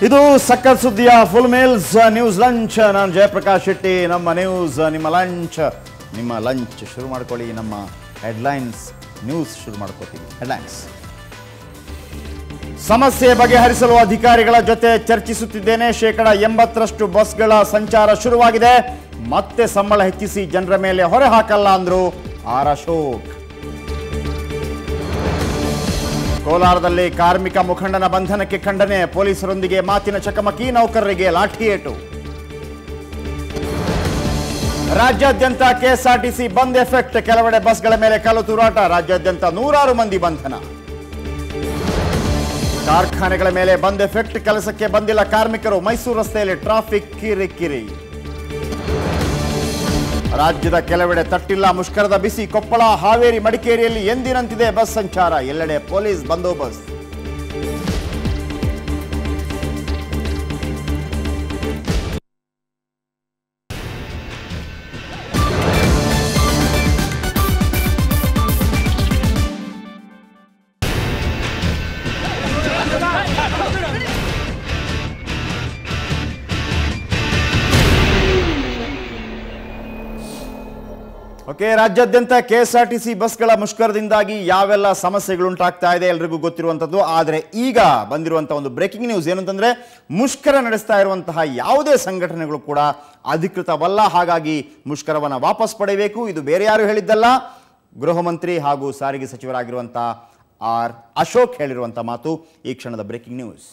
ಇದು ಸಕ್ಕತ್ ಸುದ್ದಿಯ ಫುಲ್ ಮೇಲ್ಸ್ ನ್ಯೂಸ್ ಲಂಚ್. ನಾನು ಜಯಪ್ರಕಾಶ್ ಶೆಟ್ಟಿ. ನಮ್ಮ ನ್ಯೂಸ್ ನಿಮ್ಮ ಲಂಚ್ ಶುರು ಮಾಡ್ಕೊಳ್ಳಿ. ನಮ್ಮ ಹೆಡ್ಲೈನ್ಸ್ ನ್ಯೂಸ್ ಶುರು ಮಾಡ್ಕೋತೀವಿ. ಹೆಡ್ಲೈನ್ಸ್: ಸಮಸ್ಯೆ ಬಗೆಹರಿಸಲು ಅಧಿಕಾರಿಗಳ ಜೊತೆ ಚರ್ಚಿಸುತ್ತಿದ್ದೇನೆ. 80% ಬಸ್ಗಳ ಸಂಚಾರ ಶುರುವಾಗಿದೆ. ಮತ್ತೆ ಸಂಬಳ ಹೆಚ್ಚಿಸಿ ಜನರ ಮೇಲೆ ಹೊರೆ ಹಾಕಲ್ಲ ಅಂದ್ರು ಆರ್ ಅಶೋಕ್. ಕೋಲಾರದಲ್ಲಿ ಕಾರ್ಮಿಕ ಮುಖಂಡನ ಬಂಧನಕ್ಕೆ ಖಂಡನೆ. ಪೊಲೀಸರೊಂದಿಗೆ ಮಾತಿನ ಚಕಮಕಿ. ನೌಕರರಿಗೆ ಲಾಠಿ ಏಟು. ರಾಜ್ಯಾದ್ಯಂತ ಕೆಎಸ್ಆರ್ಟಿಸಿ ಬಂದ್ ಎಫೆಕ್ಟ್. ಕೆಲವೆಡೆ ಬಸ್ಗಳ ಮೇಲೆ ಕಲ್ಲು ತೂರಾಟ. ರಾಜ್ಯಾದ್ಯಂತ 100 ಮಂದಿ ಬಂಧನ. ಕಾರ್ಖಾನೆಗಳ ಮೇಲೆ ಬಂದ್ ಎಫೆಕ್ಟ್. ಕೆಲಸಕ್ಕೆ ಬಂದಿಲ್ಲ ಕಾರ್ಮಿಕರು. ಮೈಸೂರು ರಸ್ತೆಯಲ್ಲಿ ಟ್ರಾಫಿಕ್ ಕಿರಿಕಿರಿ. ರಾಜ್ಯದ ಕೆಲವೆಡೆ ತಟ್ಟಿಲ್ಲ ಮುಷ್ಕರದ ಬಿಸಿ. ಕೊಪ್ಪಳ, ಹಾವೇರಿ, ಮಡಿಕೇರಿಯಲ್ಲಿ ಎಂದಿನಂತಿದೆ ಬಸ್ ಸಂಚಾರ. ಎಲ್ಲೆಡೆ ಪೊಲೀಸ್ ಬಂದೋಬಸ್ತ್. ಓಕೆ, ರಾಜ್ಯಾದ್ಯಂತ ಕೆಎಸ್ಆರ್ಟಿಸಿ ಬಸ್ಗಳ ಮುಷ್ಕರದಿಂದಾಗಿ ಯಾವೆಲ್ಲ ಸಮಸ್ಯೆಗಳುಂಟಾಗ್ತಾ ಇದೆ ಎಲ್ರಿಗೂ ಗೊತ್ತಿರುವಂಥದ್ದು. ಆದರೆ ಈಗ ಬಂದಿರುವಂತಹ ಒಂದು ಬ್ರೇಕಿಂಗ್ ನ್ಯೂಸ್ ಏನು ಅಂತಂದ್ರೆ, ಮುಷ್ಕರ ನಡೆಸ್ತಾ ಇರುವಂತಹ ಯಾವುದೇ ಸಂಘಟನೆಗಳು ಕೂಡ ಅಧಿಕೃತವಲ್ಲ. ಹಾಗಾಗಿ ಮುಷ್ಕರವನ್ನು ವಾಪಸ್ ಪಡೆಯಬೇಕು. ಇದು ಬೇರೆ ಯಾರು ಹೇಳಿದ್ದಲ್ಲ, ಗೃಹ ಮಂತ್ರಿ ಹಾಗೂ ಸಾರಿಗೆ ಸಚಿವರಾಗಿರುವಂತಹ ಆರ್ ಅಶೋಕ್ ಹೇಳಿರುವಂತಹ ಮಾತು. ಈ ಕ್ಷಣದ ಬ್ರೇಕಿಂಗ್ ನ್ಯೂಸ್.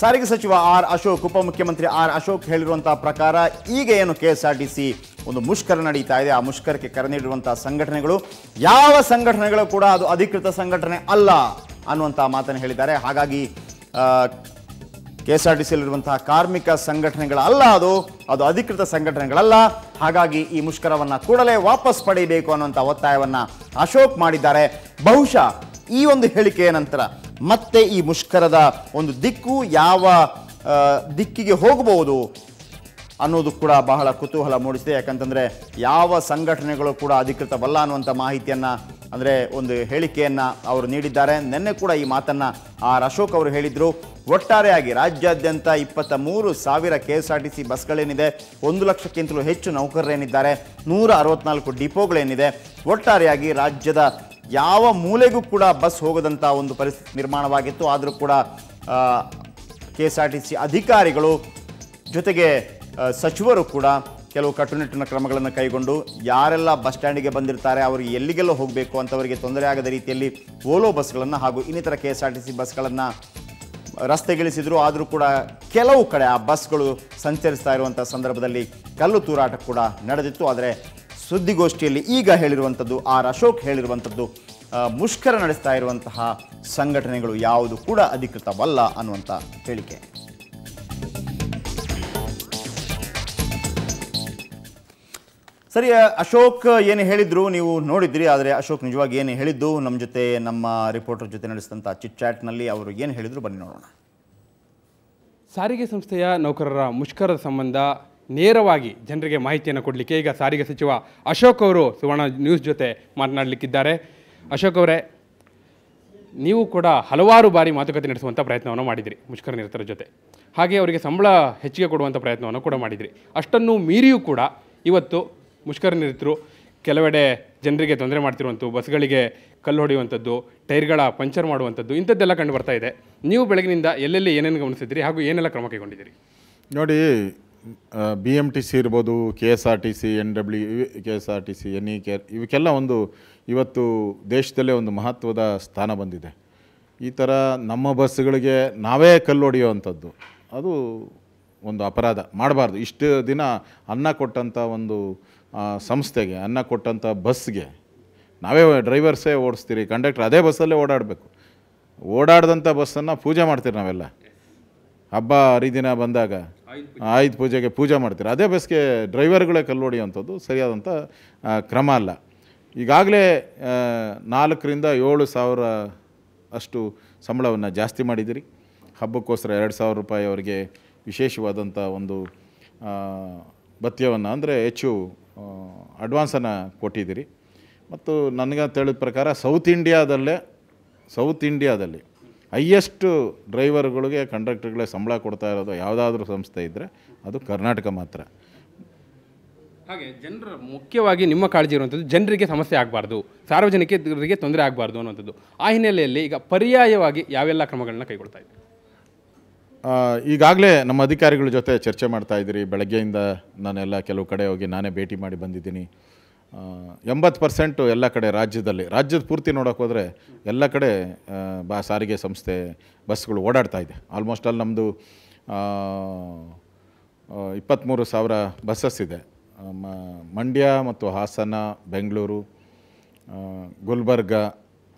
ಸಾರಿಗೆ ಸಚಿವ ಆರ್ ಅಶೋಕ್, ಉಪಮುಖ್ಯಮಂತ್ರಿ ಆರ್ ಅಶೋಕ್ ಹೇಳಿರುವಂತಹ ಪ್ರಕಾರ ಈಗ ಏನು ಕೆಎಸ್ಆರ್ಟಿಸಿ ಒಂದು ಮುಷ್ಕರ ನಡೀತಾ ಇದೆ, ಆ ಮುಷ್ಕರಕ್ಕೆ ಕರೆ ನೀಡಿರುವಂತಹ ಸಂಘಟನೆಗಳು ಯಾವ ಸಂಘಟನೆಗಳು ಕೂಡ ಅದು ಅಧಿಕೃತ ಸಂಘಟನೆ ಅಲ್ಲ ಅನ್ನುವಂತಹ ಮಾತನ್ನು ಹೇಳಿದ್ದಾರೆ. ಹಾಗಾಗಿ ಕೆಎಸ್ಆರ್ಟಿಸಿಯಲ್ಲಿರುವಂತಹ ಕಾರ್ಮಿಕ ಸಂಘಟನೆಗಳಲ್ಲ, ಅದು ಅಧಿಕೃತ ಸಂಘಟನೆಗಳಲ್ಲ. ಹಾಗಾಗಿ ಈ ಮುಷ್ಕರವನ್ನು ಕೂಡಲೇ ವಾಪಸ್ ಪಡೆಯಬೇಕು ಅನ್ನುವಂಥ ಒತ್ತಾಯವನ್ನು ಅಶೋಕ್ ಮಾಡಿದ್ದಾರೆ. ಬಹುಶಃ ಈ ಒಂದು ಹೇಳಿಕೆಯ ನಂತರ ಮತ್ತೆ ಈ ಮುಷ್ಕರದ ಒಂದು ದಿಕ್ಕು ಯಾವ ದಿಕ್ಕಿಗೆ ಹೋಗಬಹುದು ಅನ್ನೋದು ಕೂಡ ಬಹಳ ಕುತೂಹಲ ಮೂಡಿಸಿದೆ. ಯಾಕಂತಂದರೆ ಯಾವ ಸಂಘಟನೆಗಳು ಕೂಡ ಅಧಿಕೃತವಲ್ಲ ಅನ್ನುವಂಥ ಮಾಹಿತಿಯನ್ನು, ಅಂದರೆ ಒಂದು ಹೇಳಿಕೆಯನ್ನು ಅವರು ನೀಡಿದ್ದಾರೆ. ನಿನ್ನೆ ಕೂಡ ಈ ಮಾತನ್ನು ಆರ್ ಅಶೋಕ್ ಅವರು ಹೇಳಿದರು. ಒಟ್ಟಾರೆಯಾಗಿ ರಾಜ್ಯಾದ್ಯಂತ 23,000 ಕೆಎಸ್ಆರ್ಟಿಸಿ ಬಸ್ಗಳೇನಿದೆ, 1 ಲಕ್ಷಕ್ಕಿಂತಲೂ ಹೆಚ್ಚು ನೌಕರರೇನಿದ್ದಾರೆ, 164 ಡಿಪೋಗಳೇನಿದೆ, ಒಟ್ಟಾರೆಯಾಗಿ ರಾಜ್ಯದ ಯಾವ ಮೂಲೆಗೂ ಕೂಡ ಬಸ್ ಹೋಗದಂಥ ಒಂದು ಪರಿಸ್ಥಿತಿ ನಿರ್ಮಾಣವಾಗಿತ್ತು. ಆದರೂ ಕೂಡ ಕೆಎಸ್ಆರ್ಟಿಸಿ ಅಧಿಕಾರಿಗಳು ಜೊತೆಗೆ ಸಚಿವರು ಕೂಡ ಕೆಲವು ಕಟ್ಟುನಿಟ್ಟಿನ ಕ್ರಮಗಳನ್ನು ಕೈಗೊಂಡು ಯಾರೆಲ್ಲ ಬಸ್ ಸ್ಟ್ಯಾಂಡಿಗೆ ಬಂದಿರ್ತಾರೆ ಅವರಿಗೆ ಎಲ್ಲಿಗೆಲ್ಲ ಹೋಗಬೇಕು ಅಂತವರಿಗೆ ತೊಂದರೆ ಆಗದ ರೀತಿಯಲ್ಲಿ ಓಲೋ ಬಸ್ಗಳನ್ನು ಹಾಗೂ ಇನ್ನಿತರ ಕೆಎಸ್ಆರ್ಟಿಸಿ ಬಸ್ಗಳನ್ನು ರಸ್ತೆಗಿಳಿಸಿದ್ರು. ಆದರೂ ಕೂಡ ಕೆಲವು ಕಡೆ ಆ ಬಸ್ಗಳು ಸಂಚರಿಸ್ತಾ ಇರುವಂಥ ಸಂದರ್ಭದಲ್ಲಿ ಕಲ್ಲು ತೂರಾಟ ಕೂಡ ನಡೆದಿತ್ತು. ಆದರೆ ಸುದ್ದಿಗೋಷ್ಠಿಯಲ್ಲಿ ಈಗ ಹೇಳಿರುವಂಥದ್ದು, ಆರ್ ಅಶೋಕ್ ಹೇಳಿರುವಂಥದ್ದು, ಮುಷ್ಕರ ನಡೆಸ್ತಾ ಇರುವಂತಹ ಸಂಘಟನೆಗಳು ಯಾವುದು ಕೂಡ ಅಧಿಕೃತವಲ್ಲ ಅನ್ನುವಂಥ ಹೇಳಿಕೆ. ಸರಿ, ಅಶೋಕ್ ಏನು ಹೇಳಿದ್ರು ನೀವು ನೋಡಿದ್ರಿ. ಆದರೆ ಅಶೋಕ್ ನಿಜವಾಗಿ ಏನು ಹೇಳಿದ್ದು ನಮ್ಮ ಜೊತೆ, ನಮ್ಮ ರಿಪೋರ್ಟರ್ ಜೊತೆ ನಡೆಸಿದಂಥ ಚಿಟ್ ಚಾಟ್ನಲ್ಲಿ ಅವರು ಏನು ಹೇಳಿದ್ರು ಬನ್ನಿ ನೋಡೋಣ. ಸಾರಿಗೆ ಸಂಸ್ಥೆಯ ನೌಕರರ ಮುಷ್ಕರದ ಸಂಬಂಧ ನೇರವಾಗಿ ಜನರಿಗೆ ಮಾಹಿತಿಯನ್ನು ಕೊಡಲಿಕ್ಕೆ ಈಗ ಸಾರಿಗೆ ಸಚಿವ ಅಶೋಕ್ ಅವರು ಸುವರ್ಣ ನ್ಯೂಸ್ ಜೊತೆ ಮಾತನಾಡಲಿಕ್ಕಿದ್ದಾರೆ. ಅಶೋಕ್ ಅವರೇ, ನೀವು ಕೂಡ ಹಲವಾರು ಬಾರಿ ಮಾತುಕತೆ ನಡೆಸುವಂಥ ಪ್ರಯತ್ನವನ್ನು ಮಾಡಿದಿರಿ ಮುಷ್ಕರ ನಿರತರ ಜೊತೆ. ಹಾಗೆ ಅವರಿಗೆ ಸಂಬಳ ಹೆಚ್ಚಿಗೆ ಕೊಡುವಂಥ ಪ್ರಯತ್ನವನ್ನು ಕೂಡ ಮಾಡಿದಿರಿ. ಅಷ್ಟನ್ನು ಮೀರಿಯೂ ಕೂಡ ಇವತ್ತು ಮುಷ್ಕರ ನಿರತರು ಕೆಲವೆಡೆ ಜನರಿಗೆ ತೊಂದರೆ ಮಾಡ್ತಿರುವಂಥದ್ದು, ಬಸ್ಗಳಿಗೆ ಕಲ್ಲು ಹೊಡೆಯುವಂಥದ್ದು, ಟೈರ್ಗಳ ಪಂಚರ್ ಮಾಡುವಂಥದ್ದು, ಇಂಥದ್ದೆಲ್ಲ ಕಂಡು ಬರ್ತಾ ಇದೆ. ನೀವು ಬೆಳಗಿನಿಂದ ಎಲ್ಲೆಲ್ಲಿ ಏನೇನು ಗಮನಿಸಿದ್ರಿ ಹಾಗೂ ಏನೆಲ್ಲ ಕ್ರಮ ಕೈಗೊಂಡಿದ್ದೀರಿ? ನೋಡಿ, BMTC ಇರ್ಬೋದು, KSRTC, KSRTC, NE ಇವಕ್ಕೆಲ್ಲ ಒಂದು ಇವತ್ತು ದೇಶದಲ್ಲೇ ಒಂದು ಮಹತ್ವದ ಸ್ಥಾನ ಬಂದಿದೆ. ಈ ಥರ ನಮ್ಮ ಬಸ್ಗಳಿಗೆ ನಾವೇ ಕಲ್ಲು ಹೊಡೆಯುವಂಥದ್ದು ಅದು ಒಂದು ಅಪರಾಧ, ಮಾಡಬಾರ್ದು. ಇಷ್ಟು ದಿನ ಅನ್ನ ಕೊಟ್ಟಂಥ ಒಂದು ಸಂಸ್ಥೆಗೆ, ಅನ್ನ ಕೊಟ್ಟಂಥ ಬಸ್ಗೆ ನಾವೇ ಡ್ರೈವರ್ಸೇ ಓಡಿಸ್ತೀರಿ, ಕಂಡಕ್ಟರ್ ಅದೇ ಬಸ್ಸಲ್ಲೇ ಓಡಾಡಬೇಕು. ಓಡಾಡ್ದಂಥ ಬಸ್ಸನ್ನು ಪೂಜೆ ಮಾಡ್ತೀರಿ ನಾವೆಲ್ಲ. ಹಬ್ಬ ಹರಿದಿನ ಬಂದಾಗ ಆಯುಧ ಪೂಜೆಗೆ ಪೂಜೆ ಮಾಡ್ತೀರಾ, ಅದೇ ಬಸ್ಗೆ ಡ್ರೈವರ್ಗಳೇ ಕಲ್ಲು ಹೊಡೆಯುವಂಥದ್ದು ಸರಿಯಾದಂಥ ಕ್ರಮ ಅಲ್ಲ. ಈಗಾಗಲೇ 4,000 ರಿಂದ 7,000 ಅಷ್ಟು ಸಂಬಳವನ್ನು ಜಾಸ್ತಿ ಮಾಡಿದಿರಿ. ಹಬ್ಬಕ್ಕೋಸ್ಕರ 2,000 ರೂಪಾಯಿ ಅವರಿಗೆ ವಿಶೇಷವಾದಂಥ ಒಂದು ಭತ್ಯವನ್ನು ಅಂದರೆ ಹೆಚ್ಚು ಅಡ್ವಾನ್ಸನ್ನು ಕೊಟ್ಟಿದ್ದೀರಿ. ಮತ್ತು ನನಗೆ ತಿಳಿದ ಪ್ರಕಾರ ಸೌತ್ ಇಂಡಿಯಾದಲ್ಲಿ ಹೈಯೆಸ್ಟು ಡ್ರೈವರ್ಗಳಿಗೆ ಕಂಡಕ್ಟರ್ಗಳೇ ಸಂಬಳ ಕೊಡ್ತಾ ಇರೋದು ಯಾವುದಾದ್ರೂ ಸಂಸ್ಥೆ ಇದ್ದರೆ ಅದು ಕರ್ನಾಟಕ ಮಾತ್ರ. ಹಾಗೆ ಜನರ ಮುಖ್ಯವಾಗಿ ನಿಮ್ಮ ಕಾಳಜಿ ಇರುವಂಥದ್ದು ಜನರಿಗೆ ಸಮಸ್ಯೆ ಆಗಬಾರ್ದು, ಸಾರ್ವಜನಿಕರಿಗೆ ತೊಂದರೆ ಆಗಬಾರ್ದು ಅನ್ನುವಂಥದ್ದು. ಆ ಹಿನ್ನೆಲೆಯಲ್ಲಿ ಈಗ ಪರ್ಯಾಯವಾಗಿ ಯಾವೆಲ್ಲ ಕ್ರಮಗಳನ್ನ ಕೈಗೊಳ್ತಾ ಇದ್ದೀವಿ? ಈಗಾಗಲೇ ನಮ್ಮ ಅಧಿಕಾರಿಗಳ ಜೊತೆ ಚರ್ಚೆ ಮಾಡ್ತಾಯಿದ್ದೀರಿ. ಬೆಳಗ್ಗೆಯಿಂದ ನಾನೆಲ್ಲ ಕೆಲವು ಕಡೆ ಹೋಗಿ ನಾನೇ ಭೇಟಿ ಮಾಡಿ ಬಂದಿದ್ದೀನಿ. 80% ಎಲ್ಲ ಕಡೆ ರಾಜ್ಯದ ಪೂರ್ತಿ ನೋಡೋಕೆ ಹೋದರೆ ಎಲ್ಲ ಕಡೆ ಸಾರಿಗೆ ಸಂಸ್ಥೆ ಬಸ್ಗಳು ಓಡಾಡ್ತಾ ಇದೆ. ಆಲ್ಮೋಸ್ಟ್ ಅಲ್ಲಿ ನಮ್ಮದು 23,000 ಬಸ್ಸಸ್ ಇದೆ. ಮಂಡ್ಯ ಮತ್ತು ಹಾಸನ, ಬೆಂಗಳೂರು, ಗುಲ್ಬರ್ಗ,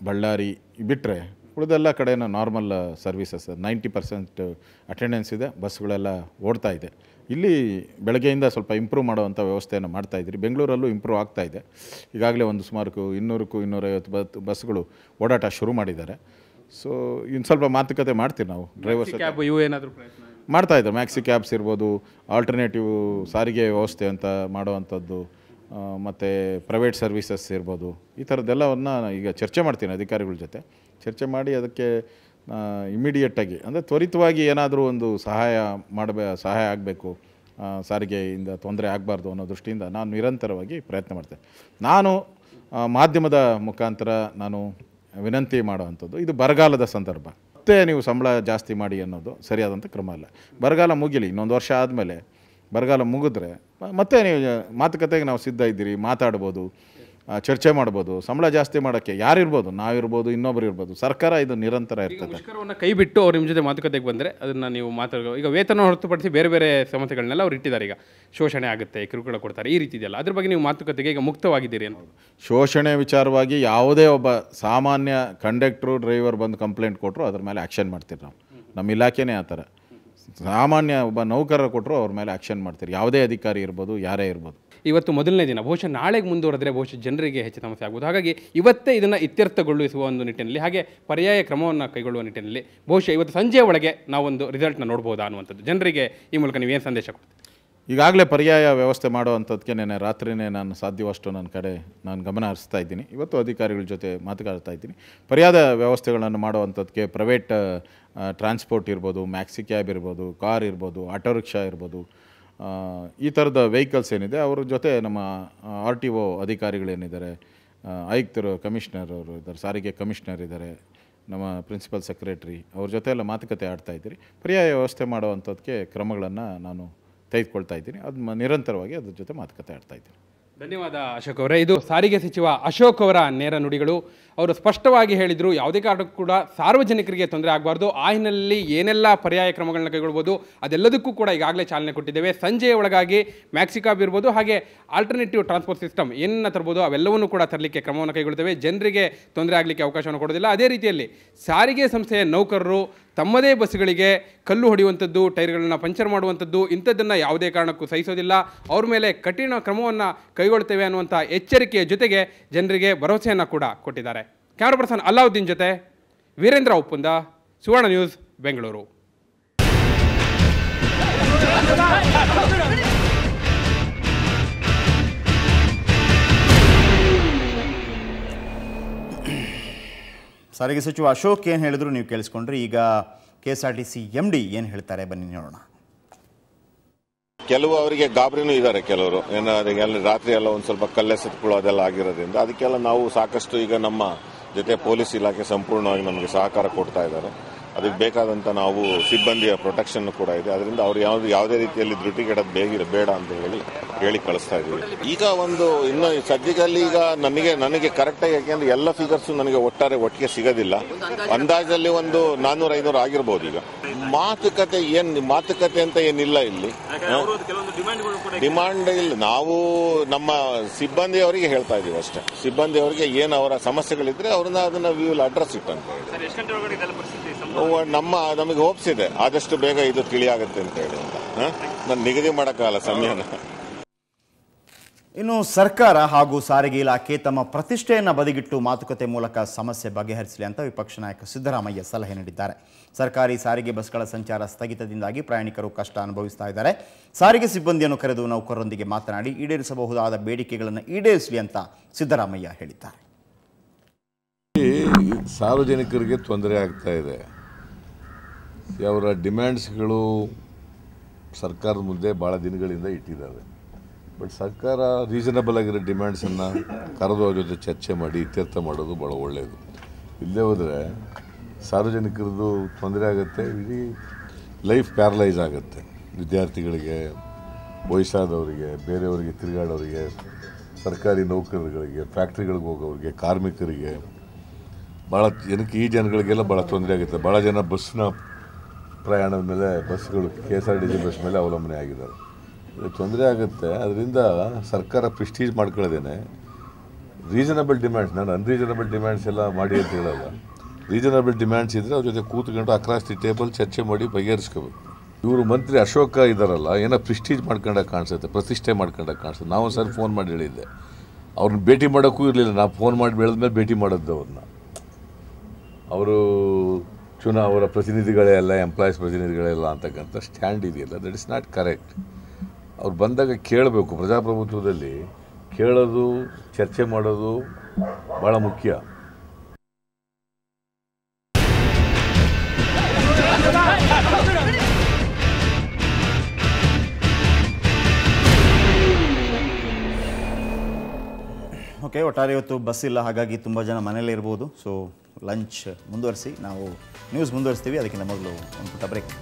ಬಳ್ಳಾರಿ ಬಿಟ್ಟರೆ ಉಳಿದೆಲ್ಲ ಕಡೆನೂ ನಾರ್ಮಲ್ ಸರ್ವಿಸಸ್ 90% ಅಟೆಂಡೆನ್ಸ್ ಇದೆ, ಬಸ್ಗಳೆಲ್ಲ ಓಡ್ತಾ ಇದೆ. ಇಲ್ಲಿ ಬೆಳಗ್ಗೆಯಿಂದ ಸ್ವಲ್ಪ ಇಂಪ್ರೂವ್ ಮಾಡುವಂಥ ವ್ಯವಸ್ಥೆಯನ್ನು ಮಾಡ್ತಾಯಿದ್ದೀರಿ. ಬೆಂಗಳೂರಲ್ಲೂ ಇಂಪ್ರೂವ್ ಆಗ್ತಾಯಿದೆ. ಈಗಾಗಲೇ ಒಂದು ಸುಮಾರು 200-250 ಬಸ್ಗಳು ಓಡಾಟ ಶುರು ಮಾಡಿದ್ದಾರೆ. ಸೊ ಇನ್ನು ಸ್ವಲ್ಪ ಮಾತುಕತೆ ಮಾಡ್ತೀವಿ ನಾವು ಡ್ರೈವರ್ಸ್ ಏನಾದರೂ ಮಾಡ್ತಾಯಿದ್ದಾರೆ. ಮ್ಯಾಕ್ಸಿ ಕ್ಯಾಬ್ಸ್ ಇರ್ಬೋದು, ಆಲ್ಟರ್ನೇಟಿವ್ ಸಾರಿಗೆ ವ್ಯವಸ್ಥೆ ಅಂತ ಮಾಡುವಂಥದ್ದು, ಮತ್ತು ಪ್ರೈವೇಟ್ ಸರ್ವಿಸಸ್ ಇರ್ಬೋದು. ಈ ಥರದ್ದೆಲ್ಲವನ್ನು ಈಗ ಚರ್ಚೆ ಮಾಡ್ತೀನಿ ಅಧಿಕಾರಿಗಳ ಜೊತೆ. ಚರ್ಚೆ ಮಾಡಿ ಅದಕ್ಕೆ ಇಮಿಡಿಯೇಟಾಗಿ ಅಂದರೆ ತ್ವರಿತವಾಗಿ ಏನಾದರೂ ಒಂದು ಸಹಾಯ ಆಗಬೇಕು, ಸಾರಿಗೆಯಿಂದ ತೊಂದರೆ ಆಗಬಾರ್ದು ಅನ್ನೋ ದೃಷ್ಟಿಯಿಂದ ನಾನು ನಿರಂತರವಾಗಿ ಪ್ರಯತ್ನ ಮಾಡ್ತೇನೆ. ನಾನು ಮಾಧ್ಯಮದ ಮುಖಾಂತರ ನಾನು ವಿನಂತಿ ಮಾಡುವಂಥದ್ದು, ಇದು ಬರಗಾಲದ ಸಂದರ್ಭ, ಮತ್ತೆ ನೀವು ಸಂಬಳ ಜಾಸ್ತಿ ಮಾಡಿ ಅನ್ನೋದು ಸರಿಯಾದಂಥ ಕ್ರಮ ಅಲ್ಲ. ಬರಗಾಲ ಮುಗಿಲಿ, ಇನ್ನೊಂದು ವರ್ಷ ಆದಮೇಲೆ ಬರಗಾಲ ಮುಗಿದ್ರೆ ಮತ್ತೆ ನೀವು ಮಾತುಕತೆಗೆ ನಾವು ಸಿದ್ಧ ಇದ್ದೀರಿ, ಮಾತಾಡ್ಬೋದು, ಚರ್ಚೆ ಮಾಡ್ಬೋದು. ಸಂಬಳ ಜಾಸ್ತಿ ಮಾಡೋಕ್ಕೆ ಯಾರಿರ್ಬೋದು, ನಾವಿರ್ಬೋದು, ಇನ್ನೊಬ್ರು ಇರ್ಬೋದು, ಸರ್ಕಾರ ಇದು ನಿರಂತರ ಇರ್ತದೆ. ಮುಷ್ಕರವನ್ನು ಕೈ ಬಿಟ್ಟು ಅವ್ರ ನಿಮ್ಮ ಜೊತೆ ಮಾತುಕತೆಗೆ ಬಂದರೆ ಅದನ್ನು ನೀವು ಈಗ ವೇತನ ಹೊರತುಪಡಿಸಿ ಬೇರೆ ಬೇರೆ ಸಮಸ್ಯೆಗಳನ್ನೆಲ್ಲ ಅವ್ರು ಇಟ್ಟಿದ್ದಾರೆ. ಈಗ ಶೋಷಣೆ ಆಗುತ್ತೆ, ಕಿರುಕುಳ ಕೊಡ್ತಾರೆ, ಈ ರೀತಿ ಇದೆಯಲ್ಲ, ಅದ್ರ ಬಗ್ಗೆ ನೀವು ಮಾತುಕತೆಗೆ ಈಗ ಮುಕ್ತವಾಗಿದ್ದೀರಿ ಅನ್ನೋದು. ಶೋಷಣೆ ವಿಚಾರವಾಗಿ ಯಾವುದೇ ಒಬ್ಬ ಸಾಮಾನ್ಯ ಕಂಡಕ್ಟ್ರು ಡ್ರೈವರ್ ಬಂದು ಕಂಪ್ಲೇಂಟ್ ಕೊಟ್ಟರು ಅದ್ರ ಮೇಲೆ ಆ್ಯಕ್ಷನ್ ಮಾಡ್ತೀರಿ ನಾವು. ನಮ್ಮ ಇಲಾಖೆನೇ ಆ ಥರ. ಸಾಮಾನ್ಯ ಒಬ್ಬ ನೌಕರರು ಕೊಟ್ಟರು ಅವ್ರ ಮೇಲೆ ಆ್ಯಕ್ಷನ್ ಮಾಡ್ತೀರಿ, ಯಾವುದೇ ಅಧಿಕಾರಿ ಇರ್ಬೋದು, ಯಾರೇ ಇರ್ಬೋದು. ಇವತ್ತು ಮೊದಲನೇ ದಿನ, ಬಹುಶಃ ನಾಳೆಗೆ ಮುಂದುವರೆದ್ರೆ ಬಹುಶಃ ಜನರಿಗೆ ಹೆಚ್ಚು ಸಮಸ್ಯೆ ಆಗ್ಬೋದು. ಹಾಗಾಗಿ ಇವತ್ತೇ ಇದನ್ನು ಇತ್ಯರ್ಥಗೊಳಿಸುವ ಒಂದು ನಿಟ್ಟಿನಲ್ಲಿ, ಹಾಗೆ ಪರ್ಯಾಯ ಕ್ರಮವನ್ನು ಕೈಗೊಳ್ಳುವ ನಿಟ್ಟಿನಲ್ಲಿ ಬಹುಶಃ ಇವತ್ತು ಸಂಜೆಯ ಒಳಗೆ ನಾವೊಂದು ರಿಸಲ್ಟ್ನ ನೋಡ್ಬೋದಾ ಅನ್ನುವಂಥದ್ದು. ಜನರಿಗೆ ಈ ಮೂಲಕ ನೀವೇನು ಸಂದೇಶ ಕೊಡ್ತೀವಿ? ಈಗಾಗಲೇ ಪರ್ಯಾಯ ವ್ಯವಸ್ಥೆ ಮಾಡುವಂಥದ್ದಕ್ಕೆ ನೆನೆ ರಾತ್ರಿನೇ ನಾನು ಸಾಧ್ಯವಷ್ಟು ನನ್ನ ಕಡೆ ನಾನು ಗಮನ ಹರಿಸ್ತಾ ಇದ್ದೀನಿ. ಇವತ್ತು ಅಧಿಕಾರಿಗಳ ಜೊತೆ ಮಾತುಕತೆ ಇದ್ದೀನಿ. ಪರ್ಯಾಯ ವ್ಯವಸ್ಥೆಗಳನ್ನು ಮಾಡುವಂಥದ್ದಕ್ಕೆ ಪ್ರೈವೇಟ್ ಟ್ರಾನ್ಸ್ಪೋರ್ಟ್ ಇರ್ಬೋದು, ಮ್ಯಾಕ್ಸಿ ಕ್ಯಾಬ್ ಇರ್ಬೋದು, ಕಾರ್ ಇರ್ಬೋದು, ಆಟೋ ರಿಕ್ಷಾ ಇರ್ಬೋದು, ಈ ಥರದ ವೆಹಿಕಲ್ಸ್ ಏನಿದೆ ಅವ್ರ ಜೊತೆ ನಮ್ಮ RTO ಅಧಿಕಾರಿಗಳೇನಿದ್ದಾರೆ, ಆಯುಕ್ತರು, ಕಮಿಷನರ್ ಅವರು ಇದ್ದಾರೆ, ಸಾರಿಗೆ ಕಮಿಷನರ್ ಇದ್ದಾರೆ, ನಮ್ಮ ಪ್ರಿನ್ಸಿಪಲ್ ಸೆಕ್ರೆಟ್ರಿ, ಅವ್ರ ಜೊತೆ ಎಲ್ಲ ಮಾತುಕತೆ ಆಡ್ತಾಯಿದ್ದೀರಿ. ಪರ್ಯಾಯ ವ್ಯವಸ್ಥೆ ಮಾಡುವಂಥದ್ದಕ್ಕೆ ಕ್ರಮಗಳನ್ನು ನಾನು ತೆಗೆದುಕೊಳ್ತಾ ಇದ್ದೀನಿ. ಅದು ನಿರಂತರವಾಗಿ ಅದ್ರ ಜೊತೆ ಮಾತುಕತೆ ಆಡ್ತಾಯಿದ್ದೀನಿ. ಧನ್ಯವಾದ ಅಶೋಕ್ ಅವರೇ. ಇದು ಸಾರಿಗೆ ಸಚಿವ ಅಶೋಕ್ ಅವರ ನೇರ ನುಡಿಗಳು. ಅವರು ಸ್ಪಷ್ಟವಾಗಿ ಹೇಳಿದರು, ಯಾವುದೇ ಕಾರಣಕ್ಕೂ ಕೂಡ ಸಾರ್ವಜನಿಕರಿಗೆ ತೊಂದರೆ ಆಗಬಾರ್ದು. ಆ ಹಿನ್ನೆಲೆಯಲ್ಲಿ ಏನೆಲ್ಲ ಪರ್ಯಾಯ ಕ್ರಮಗಳನ್ನ ಕೈಗೊಳ್ಬೋದು ಅದೆಲ್ಲದಕ್ಕೂ ಕೂಡ ಈಗಾಗಲೇ ಚಾಲನೆ ಕೊಟ್ಟಿದ್ದೇವೆ. ಸಂಜೆಯ ಒಳಗಾಗಿ ಮ್ಯಾಕ್ಸಿಕಾಬ್ ಇರ್ಬೋದು, ಹಾಗೆ ಆಲ್ಟರ್ನೇಟಿವ್ ಟ್ರಾನ್ಸ್ಪೋರ್ಟ್ ಸಿಸ್ಟಮ್ ಏನನ್ನ ತರ್ಬೋದು ಅವೆಲ್ಲವನ್ನೂ ಕೂಡ ತರಲಿಕ್ಕೆ ಕ್ರಮವನ್ನು ಕೈಗೊಳ್ತೇವೆ. ಜನರಿಗೆ ತೊಂದರೆ ಆಗಲಿಕ್ಕೆ ಅವಕಾಶವನ್ನು ಕೊಡೋದಿಲ್ಲ. ಅದೇ ರೀತಿಯಲ್ಲಿ ಸಾರಿಗೆ ಸಂಸ್ಥೆಯ ನೌಕರರು ತಮ್ಮದೇ ಬಸ್ಗಳಿಗೆ ಕಲ್ಲು ಹೊಡೆಯುವಂಥದ್ದು, ಟೈರ್ಗಳನ್ನ ಪಂಚರ್ ಮಾಡುವಂಥದ್ದು, ಇಂಥದ್ದನ್ನು ಯಾವುದೇ ಕಾರಣಕ್ಕೂ ಸಹಿಸೋದಿಲ್ಲ. ಅವ್ರ ಮೇಲೆ ಕಠಿಣ ಕ್ರಮವನ್ನು ಕೈಗೊಳ್ತೇವೆ ಅನ್ನುವಂಥ ಎಚ್ಚರಿಕೆಯ ಜೊತೆಗೆ ಜನರಿಗೆ ಭರವಸೆಯನ್ನು ಕೂಡ ಕೊಟ್ಟಿದ್ದಾರೆ. ಕ್ಯಾಮರಾ ಪರ್ಸನ್ ಅಲ್ಲಾವುದ್ದೀನ್ ಜೊತೆ ವೀರೇಂದ್ರ ಉಪ್ಪುಂದ, ಸುವರ್ಣ ನ್ಯೂಸ್, ಬೆಂಗಳೂರು. ಸಾರಿಗೆ ಸಚಿವ ಅಶೋಕ್ ಏನು ಹೇಳಿದ್ರು ನೀವು ಕೇಳಿಸ್ಕೊಂಡ್ರಿ. ಈಗ KSRTC MD ಏನು ಹೇಳ್ತಾರೆ ಬನ್ನಿ ನೋಡೋಣ. ಕೆಲವು ಅವರಿಗೆ ಗಾಬರಿನೂ ಇದ್ದಾರೆ, ಕೆಲವರು ಏನೋ ರಾತ್ರಿ ಎಲ್ಲ ಒಂದು ಸ್ವಲ್ಪ ಕಲ್ಲೆಸೆತ್ಕೊಳ್ಳೋದೆಲ್ಲ ಆಗಿರೋದ್ರಿಂದ ಅದಕ್ಕೆಲ್ಲ ನಾವು ಸಾಕಷ್ಟು ಈಗ ನಮ್ಮ ಜೊತೆ ಪೊಲೀಸ್ ಇಲಾಖೆ ಸಂಪೂರ್ಣವಾಗಿ ನಮಗೆ ಸಹಕಾರ ಕೊಡ್ತಾ ಇದ್ದಾರೆ. ಅದಕ್ಕೆ ಬೇಕಾದಂತ ನಾವು ಸಿಬ್ಬಂದಿಯ ಪ್ರೊಟೆಕ್ಷನ್ ಕೂಡ ಇದೆ. ಅದರಿಂದ ಅವ್ರು ಯಾವುದೇ ರೀತಿಯಲ್ಲಿ ಧೃತಿಗೆಡೋದು ಬೇಡ ಅಂತ ಹೇಳಿ ಕಳಿಸ್ತಾ ಇದ್ದೀವಿ. ಈಗ ಒಂದು ಇನ್ನು ಸದ್ಯದಲ್ಲಿ ಈಗ ನನಗೆ ಕರೆಕ್ಟಾಗಿ, ಯಾಕೆಂದ್ರೆ ಎಲ್ಲ ಫಿಗರ್ಸ್ ನನಗೆ ಒಟ್ಟಿಗೆ ಸಿಗೋದಿಲ್ಲ. ಅಂದಾಜಲ್ಲಿ ಒಂದು 400-500 ಆಗಿರ್ಬೋದು. ಈಗ ಮಾತುಕತೆ ಅಂತ ಏನಿಲ್ಲ ಇಲ್ಲಿ, ಡಿಮಾಂಡ್ ಇಲ್ಲ. ನಾವು ನಮ್ಮ ಸಿಬ್ಬಂದಿಯವರಿಗೆ ಹೇಳ್ತಾ ಇದೀವಿ ಅಷ್ಟೇ. ಸಿಬ್ಬಂದಿಯವರಿಗೆ ಏನು ಅವರ ಸಮಸ್ಯೆಗಳಿದ್ರೆ ಅದನ್ನ ವಿ ವಿಲ್ ಅಡ್ರೆಸ್ ಇಟ್ ಅಂತ ಹೇಳಿ. ನಮಗೆ ಹೋಪ್ಸ್ ಇದೆ ಆದಷ್ಟು ಬೇಗ ಇದು ತಿಳಿಯಾಗುತ್ತೆ ಅಂತ ಹೇಳಿ ಅಂತ ನಾನು ನಿಗದಿ ಮಾಡೋಕ್ಕಾಗಲ್ಲ ಸಮಯನ. ಇನ್ನು ಸರ್ಕಾರ ಹಾಗೂ ಸಾರಿಗೆ ಇಲಾಖೆ ತಮ್ಮ ಪ್ರತಿಷ್ಠೆಯನ್ನು ಬದಿಗಿಟ್ಟು ಮಾತುಕತೆ ಮೂಲಕ ಸಮಸ್ಯೆ ಬಗೆಹರಿಸಲಿ ಅಂತ ವಿಪಕ್ಷ ನಾಯಕ ಸಿದ್ದರಾಮಯ್ಯ ಸಲಹೆ ನೀಡಿದ್ದಾರೆ. ಸರ್ಕಾರಿ ಸಾರಿಗೆ ಬಸ್ಗಳ ಸಂಚಾರ ಸ್ಥಗಿತದಿಂದಾಗಿ ಪ್ರಯಾಣಿಕರು ಕಷ್ಟ ಅನುಭವಿಸ್ತಾ ಇದ್ದಾರೆ. ಸಾರಿಗೆ ಸಿಬ್ಬಂದಿಯನ್ನು ಕರೆದು ನೌಕರರೊಂದಿಗೆ ಮಾತನಾಡಿ ಈಡೇರಿಸಬಹುದಾದ ಬೇಡಿಕೆಗಳನ್ನು ಈಡೇರಿಸಲಿ ಅಂತ ಸಿದ್ದರಾಮಯ್ಯ ಹೇಳಿದ್ದಾರೆ. ಸಾರ್ವಜನಿಕರಿಗೆ ತೊಂದರೆ ಆಗ್ತಾ ಇದೆ. ಅವರ ಡಿಮ್ಯಾಂಡ್ಸ್ಗಳು ಸರ್ಕಾರದ ಮುಂದೆ ಭಾಳ ದಿನಗಳಿಂದ ಇಟ್ಟಿದ್ದಾರೆ. ಬಟ್ ಸರ್ಕಾರ ರೀಸನಬಲ್ ಆಗಿರೋ ಡಿಮ್ಯಾಂಡ್ಸನ್ನು ಕರೆದು ಅವ್ರ ಜೊತೆ ಚರ್ಚೆ ಮಾಡಿ ಇತ್ಯರ್ಥ ಮಾಡೋದು ಭಾಳ ಒಳ್ಳೆಯದು. ಇಲ್ಲೇ ಹೋದರೆ ಸಾರ್ವಜನಿಕರದ್ದು ತೊಂದರೆ ಆಗುತ್ತೆ, ಇಡೀ ಲೈಫ್ ಪ್ಯಾರಲೈಸ್ ಆಗುತ್ತೆ. ವಿದ್ಯಾರ್ಥಿಗಳಿಗೆ, ವಯಸ್ಸಾದವರಿಗೆ, ಬೇರೆಯವರಿಗೆ ತಿರುಗಾಡೋರಿಗೆ, ಸರ್ಕಾರಿ ನೌಕರರುಗಳಿಗೆ, ಫ್ಯಾಕ್ಟ್ರಿಗಳಿಗೆ ಹೋಗೋರಿಗೆ, ಕಾರ್ಮಿಕರಿಗೆ, ಭಾಳ ಜನಕ್ಕೆ ಈ ಜನಗಳಿಗೆಲ್ಲ ಭಾಳ ತೊಂದರೆ ಆಗುತ್ತೆ. ಭಾಳ ಜನ ಬಸ್ನ ಪ್ರಯಾಣದ ಮೇಲೆ ಬಸ್ಗಳು KSRTC ಬಸ್ ಮೇಲೆ ಅವಲಂಬನೆ ಆಗಿದ್ದಾರೆ. ತೊಂದರೆ ಆಗುತ್ತೆ. ಅದರಿಂದ ಸರ್ಕಾರ ಪ್ರೆಸ್ಟೀಜ್ ಮಾಡ್ಕೊಳ್ಳೋದೇನೆ ರೀಸನಬಲ್ ಡಿಮ್ಯಾಂಡ್ಸ್, ನಾನು ಅನ್ರೀಸನಬಲ್ ಡಿಮ್ಯಾಂಡ್ಸ್ ಎಲ್ಲ ಮಾಡಿ ಅಂತ ಹೇಳಲ್ಲ. ರೀಸನಬಲ್ ಡಿಮ್ಯಾಂಡ್ಸ್ ಇದ್ದರೆ ಅವ್ರ ಜೊತೆ ಕೂತ್ಕೊಂಡು ಅಕ್ರಾಸ್ ದಿ ಟೇಬಲ್ ಚರ್ಚೆ ಮಾಡಿ ಬಗೆಹರಿಸ್ಕೋಬೇಕು. ಇವರು ಮಂತ್ರಿ ಅಶೋಕ ಇದ್ದಾರಲ್ಲ, ಏನೋ ಪ್ರೆಸ್ಟೀಜ್ ಮಾಡ್ಕೊಂಡಾಗ ಕಾಣಿಸುತ್ತೆ, ಪ್ರತಿಷ್ಠೆ ಮಾಡ್ಕೊಂಡಾಗ ಕಾಣಿಸುತ್ತೆ. ನಾವು ಸರ್ ಫೋನ್ ಮಾಡಿ ಹೇಳಿದ್ದೆ, ಅವ್ರನ್ನ ಭೇಟಿ ಮಾಡೋಕ್ಕೂ ಇರಲಿಲ್ಲ. ನಾವು ಫೋನ್ ಮಾಡಿ ಬೆಳೆದ್ಮೇಲೆ ಭೇಟಿ ಮಾಡೋದು ಅವ್ರನ್ನ. ಅವರು ಅವರ ಪ್ರತಿನಿಧಿಗಳೇ ಅಲ್ಲ, ಎಂಪ್ಲಾಯೀಸ್ ಪ್ರತಿನಿಧಿಗಳೇ ಅಲ್ಲ ಅಂತಕ್ಕಂಥ ಸ್ಟ್ಯಾಂಡ್ ಇದೆಯಲ್ಲ, ದಟ್ ಇಸ್ ನಾಟ್ ಕರೆಕ್ಟ್. ಅವ್ರು ಬಂದಾಗ ಕೇಳಬೇಕು. ಪ್ರಜಾಪ್ರಭುತ್ವದಲ್ಲಿ ಕೇಳೋದು, ಚರ್ಚೆ ಮಾಡೋದು ಭಾಳ ಮುಖ್ಯ. ಓಕೆ, ಒಟ್ಟಾರೆ ಇವತ್ತು ಬಸ್ ಇಲ್ಲ, ಹಾಗಾಗಿ ತುಂಬ ಜನ ಮನೇಲೇ ಇರ್ಬೋದು. ಸೊ ಲಂಚ್ ಮುಂದುವರಿಸಿ, ನಾವು ನ್ಯೂಸ್ ಮುಂದುವರಿಸ್ತೀವಿ. ಅದಕ್ಕಿಂತ ಮೊದಲು ಒಂದು ಪುಟ್ಟ ಬ್ರೇಕ್.